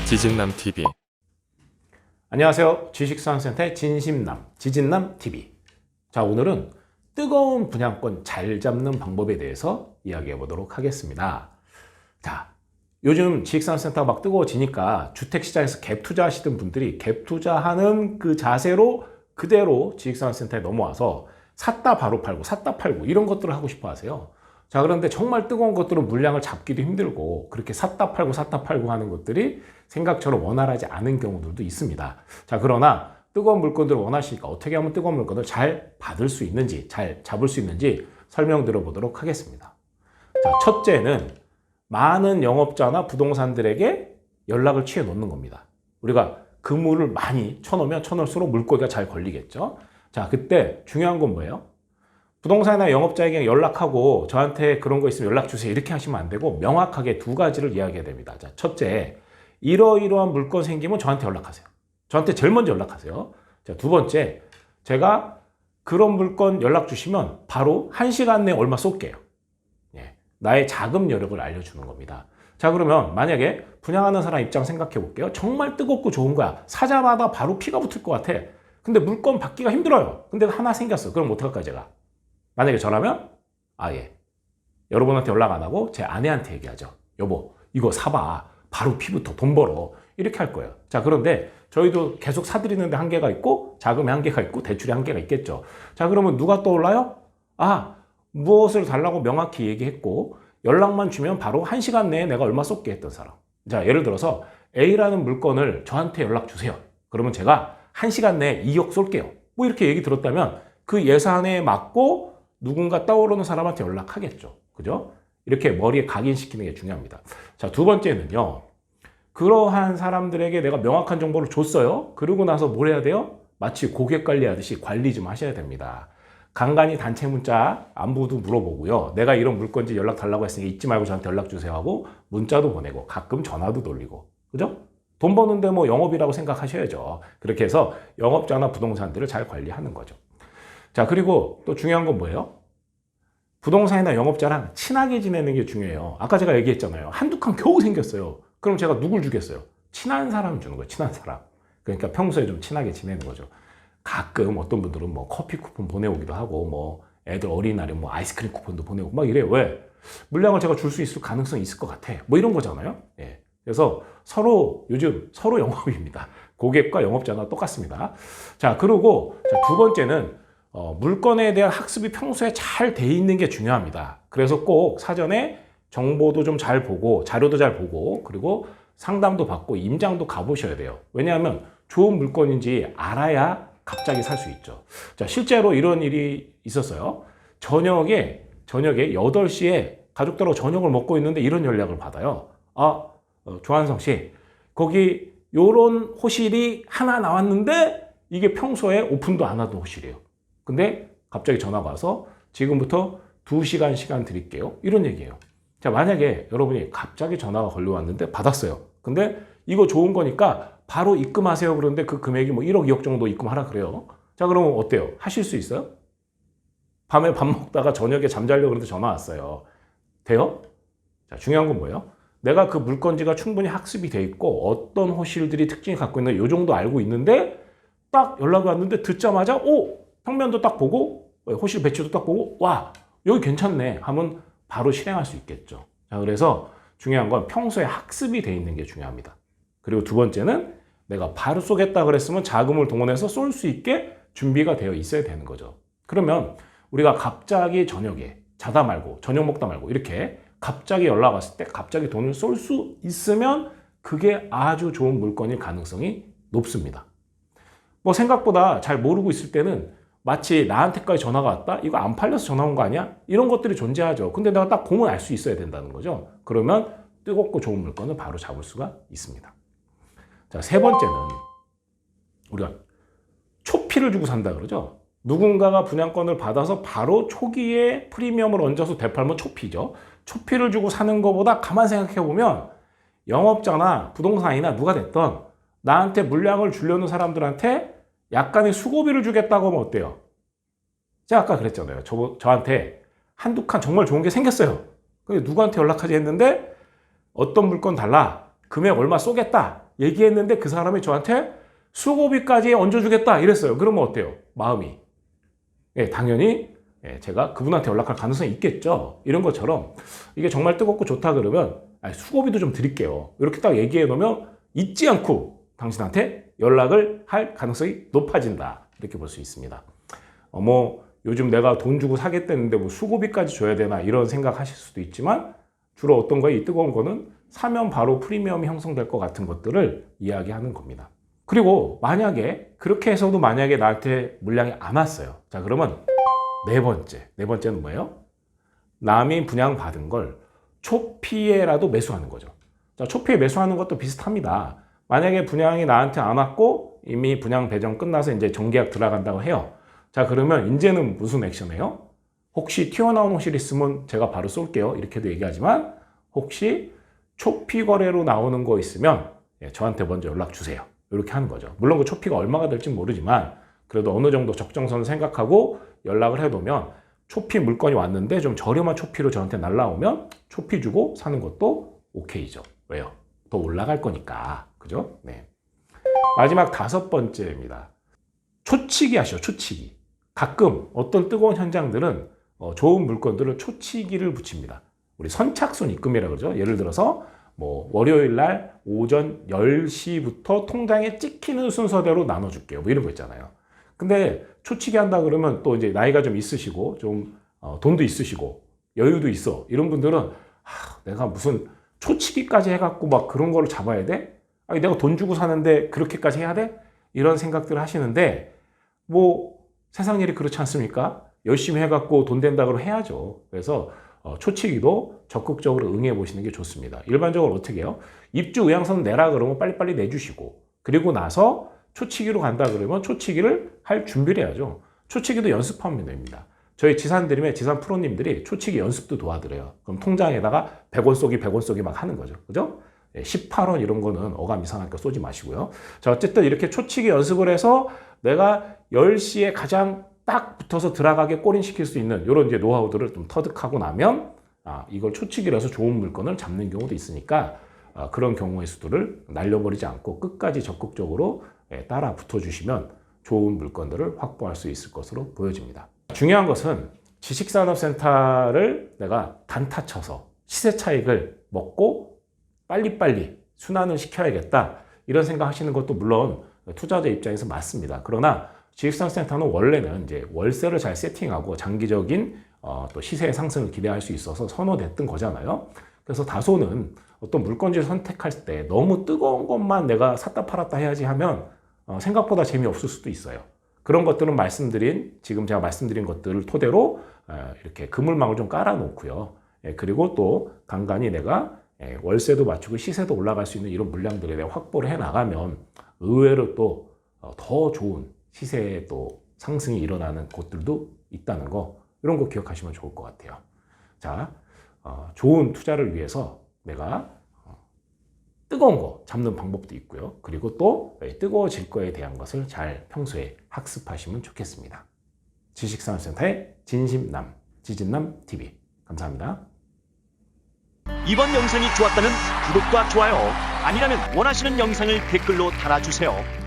지진남TV. 안녕하세요. 주식상센터의 진심남, 지진남TV. 자, 오늘은 뜨거운 분양권 잘 잡는 방법에 대해서 이야기해 보도록 하겠습니다. 자, 요즘 주식상센터가 막 뜨거워지니까 주택시장에서 갭 투자하시던 분들이 갭 투자하는 그 자세로 그대로 주식상센터에 넘어와서 샀다 바로 팔고 샀다 팔고 이런 것들을 하고 싶어 하세요. 자, 그런데 정말 뜨거운 것들은 물량을 잡기도 힘들고 그렇게 샀다 팔고 하는 것들이 생각처럼 원활하지 않은 경우들도 있습니다. 자, 그러나 뜨거운 물건들을 원하시니까 어떻게 하면 뜨거운 물건을 잘 받을 수 있는지, 잘 잡을 수 있는지 설명드려 보도록 하겠습니다. 자, 첫째는 많은 영업자나 부동산들에게 연락을 취해 놓는 겁니다. 우리가 그물을 많이 쳐놓으면 쳐놓을수록 물고기가 잘 걸리겠죠. 자, 그때 중요한 건 뭐예요? 부동산이나 영업자에게 연락하고 저한테 그런 거 있으면 연락 주세요 이렇게 하시면 안 되고 명확하게 두 가지를 이야기해야 됩니다. 자, 첫째, 이러이러한 물건 생기면 저한테 연락하세요. 저한테 제일 먼저 연락하세요. 자, 두 번째, 제가 그런 물건 연락 주시면 바로 1시간 내에 얼마 쏠게요. 예, 나의 자금 여력을 알려주는 겁니다. 자, 그러면 만약에 분양하는 사람 입장 생각해 볼게요. 정말 뜨겁고 좋은 거야. 사자마자 바로 피가 붙을 것 같아. 근데 물건 받기가 힘들어요. 근데 하나 생겼어. 그럼 어떡할까요, 제가? 만약에 저라면 여러분한테 연락 안 하고 제 아내한테 얘기하죠. 여보, 이거 사봐. 바로 피부터 돈 벌어. 이렇게 할 거예요. 자, 그런데 저희도 계속 사드리는데 한계가 있고 자금에 한계가 있고 대출에 한계가 있겠죠. 자, 그러면 누가 떠올라요? 무엇을 달라고 명확히 얘기했고 연락만 주면 바로 1시간 내에 내가 얼마 쏠게 했던 사람. 자, 예를 들어서 A라는 물건을 저한테 연락 주세요. 그러면 제가 1시간 내에 2억 쏠게요. 뭐 이렇게 얘기 들었다면 그 예산에 맞고 누군가 떠오르는 사람한테 연락하겠죠. 그죠? 이렇게 머리에 각인시키는 게 중요합니다. 자, 두 번째는요. 그러한 사람들에게 내가 명확한 정보를 줬어요. 그러고 나서 뭘 해야 돼요? 마치 고객 관리하듯이 관리 좀 하셔야 됩니다. 간간히 단체 문자 안부도 물어보고요. 내가 이런 물건지 연락 달라고 했으니까 잊지 말고 저한테 연락 주세요 하고 문자도 보내고 가끔 전화도 돌리고. 그죠? 돈 버는데 뭐 영업이라고 생각하셔야죠. 그렇게 해서 영업자나 부동산들을 잘 관리하는 거죠. 자, 그리고 또 중요한 건 뭐예요? 부동산이나 영업자랑 친하게 지내는 게 중요해요. 아까 제가 얘기했잖아요. 한두 칸 겨우 생겼어요. 그럼 제가 누굴 주겠어요? 친한 사람 주는 거예요. 친한 사람. 그러니까 평소에 좀 친하게 지내는 거죠. 가끔 어떤 분들은 뭐 커피 쿠폰 보내오기도 하고 뭐 애들 어린이날에 뭐 아이스크림 쿠폰도 보내오고 막 이래요. 왜? 물량을 제가 줄 수 있을 가능성이 있을 것 같아. 뭐 이런 거잖아요. 예. 그래서 요즘 서로 영업입니다. 고객과 영업자나 똑같습니다. 자, 그리고 두 번째는 물건에 대한 학습이 평소에 잘 돼 있는 게 중요합니다. 그래서 꼭 사전에 정보도 좀 잘 보고 자료도 잘 보고 그리고 상담도 받고 임장도 가보셔야 돼요. 왜냐하면 좋은 물건인지 알아야 갑자기 살 수 있죠. 자, 실제로 이런 일이 있었어요. 저녁에 8시에 가족들하고 저녁을 먹고 있는데 이런 연락을 받아요. 조한성 씨, 거기 요런 호실이 하나 나왔는데 이게 평소에 오픈도 안 하던 호실이에요. 근데 갑자기 전화가 와서 지금부터 2시간 시간 드릴게요. 이런 얘기예요. 자, 만약에 여러분이 갑자기 전화가 걸려왔는데 받았어요. 근데 이거 좋은 거니까 바로 입금하세요. 그런데 그 금액이 뭐 1억, 2억 정도 입금하라 그래요. 자, 그러면 어때요? 하실 수 있어요? 밤에 밥 먹다가 저녁에 잠자려고 그러는데 전화 왔어요. 돼요? 자, 중요한 건 뭐예요? 내가 그 물건지가 충분히 학습이 돼 있고 어떤 호실들이 특징이 갖고 있는 요 정도 알고 있는데 딱 연락이 왔는데 듣자마자 평면도 딱 보고 호실 배치도 딱 보고 와, 여기 괜찮네 하면 바로 실행할 수 있겠죠. 자, 그래서 중요한 건 평소에 학습이 돼 있는 게 중요합니다. 그리고 두 번째는 내가 바로 쏘겠다 그랬으면 자금을 동원해서 쏠 수 있게 준비가 되어 있어야 되는 거죠. 그러면 우리가 갑자기 저녁에 자다 말고 저녁 먹다 말고 이렇게 갑자기 연락 왔을 때 갑자기 돈을 쏠 수 있으면 그게 아주 좋은 물건일 가능성이 높습니다. 뭐 생각보다 잘 모르고 있을 때는 마치 나한테까지 전화가 왔다? 이거 안 팔려서 전화 온 거 아니야? 이런 것들이 존재하죠. 근데 내가 딱 공은 알 수 있어야 된다는 거죠. 그러면 뜨겁고 좋은 물건을 바로 잡을 수가 있습니다. 자, 세 번째는 우리가 초피를 주고 산다 그러죠. 누군가가 분양권을 받아서 바로 초기에 프리미엄을 얹어서 되팔면 초피죠. 초피를 주고 사는 것보다 가만 생각해 보면 영업자나 부동산이나 누가 됐던 나한테 물량을 주려는 사람들한테 약간의 수고비를 주겠다고 하면 어때요? 제가 아까 그랬잖아요. 저한테 한두 칸 정말 좋은 게 생겼어요. 근데 누구한테 연락하지 했는데 어떤 물건 달라. 금액 얼마 쏘겠다. 얘기했는데 그 사람이 저한테 수고비까지 얹어주겠다 이랬어요. 그러면 어때요? 마음이. 예, 당연히 제가 그분한테 연락할 가능성이 있겠죠. 이런 것처럼 이게 정말 뜨겁고 좋다 그러면 수고비도 좀 드릴게요. 이렇게 딱 얘기해 놓으면 잊지 않고 당신한테 연락을 할 가능성이 높아진다. 이렇게 볼 수 있습니다. 요즘 내가 돈 주고 사겠다는데 뭐 수고비까지 줘야 되나 이런 생각 하실 수도 있지만 주로 어떤 거에 이 뜨거운 거는 사면 바로 프리미엄이 형성될 것 같은 것들을 이야기하는 겁니다. 그리고 만약에 그렇게 해서도 만약에 나한테 물량이 안 왔어요. 자, 그러면 네 번째는 뭐예요? 남이 분양받은 걸 초피에라도 매수하는 거죠. 자, 초피에 매수하는 것도 비슷합니다. 만약에 분양이 나한테 안 왔고 이미 분양 배정 끝나서 이제 정계약 들어간다고 해요. 자, 그러면 이제는 무슨 액션이에요? 혹시 튀어나온 호실 있으면 제가 바로 쏠게요. 이렇게도 얘기하지만 혹시 초피 거래로 나오는 거 있으면 저한테 먼저 연락 주세요. 이렇게 하는 거죠. 물론 그 초피가 얼마가 될지 모르지만 그래도 어느 정도 적정선을 생각하고 연락을 해두면 초피 물건이 왔는데 좀 저렴한 초피로 저한테 날라오면 초피 주고 사는 것도 오케이죠. 왜요? 더 올라갈 거니까. 그죠? 네. 마지막 5번째입니다. 초치기 하시죠. 초치기. 가끔 어떤 뜨거운 현장들은 좋은 물건들을 초치기를 붙입니다. 우리 선착순 입금이라고 그러죠. 예를 들어서 뭐 월요일 날 오전 10시부터 통장에 찍히는 순서대로 나눠줄게요. 뭐 이런 거 있잖아요. 근데 초치기 한다 그러면 또 이제 나이가 좀 있으시고 좀 돈도 있으시고 여유도 있어. 이런 분들은 내가 무슨 초치기까지 해갖고 막 그런 거를 잡아야 돼? 아니, 내가 돈 주고 사는데 그렇게까지 해야 돼? 이런 생각들을 하시는데 뭐 세상 일이 그렇지 않습니까? 열심히 해갖고 돈 된다 그러면 해야죠. 그래서 초치기도 적극적으로 응해 보시는 게 좋습니다. 일반적으로 어떻게 해요? 입주 의향서는 내라 그러면 빨리빨리 내주시고 그리고 나서 초치기로 간다 그러면 초치기를 할 준비를 해야죠. 초치기도 연습하면 됩니다. 저희 지산드림의 지산 프로님들이 초치기 연습도 도와드려요. 그럼 통장에다가 100원 쏘기 100원 쏘기 막 하는 거죠. 그죠? 18원 이런 거는 어감 이상하니까 쏘지 마시고요. 자, 어쨌든 이렇게 초치기 연습을 해서 내가 10시에 가장 딱 붙어서 들어가게 골인시킬 수 있는 이런 이제 노하우들을 좀 터득하고 나면 이걸 초치기로 해서 좋은 물건을 잡는 경우도 있으니까 그런 경우의 수들을 날려버리지 않고 끝까지 적극적으로 따라 붙어주시면 좋은 물건들을 확보할 수 있을 것으로 보여집니다. 중요한 것은 지식산업센터를 내가 단타 쳐서 시세 차익을 먹고 빨리빨리 순환을 시켜야겠다 이런 생각 하시는 것도 물론 투자자 입장에서 맞습니다. 그러나 지식산업센터는 원래는 이제 월세를 잘 세팅하고 장기적인 또 시세의 상승을 기대할 수 있어서 선호됐던 거잖아요. 그래서 다소는 어떤 물건지를 선택할 때 너무 뜨거운 것만 내가 샀다 팔았다 해야지 하면 생각보다 재미없을 수도 있어요. 그런 것들은 지금 제가 말씀드린 것들을 토대로 이렇게 그물망을 좀 깔아놓고요. 그리고 또 간간히 내가 월세도 맞추고 시세도 올라갈 수 있는 이런 물량들에 대해 확보를 해 나가면 의외로 또 더 좋은 시세의 또 상승이 일어나는 곳들도 있다는 거, 이런 거 기억하시면 좋을 것 같아요. 자, 좋은 투자를 위해서 내가 뜨거운 거 잡는 방법도 있고요. 그리고 또 뜨거워질 거에 대한 것을 잘 평소에 학습하시면 좋겠습니다. 지식산업센터의 진심남, 지진남 TV. 감사합니다. 이번 영상이 좋았다면 구독과 좋아요, 아니라면 원하시는 영상을 댓글로 달아주세요.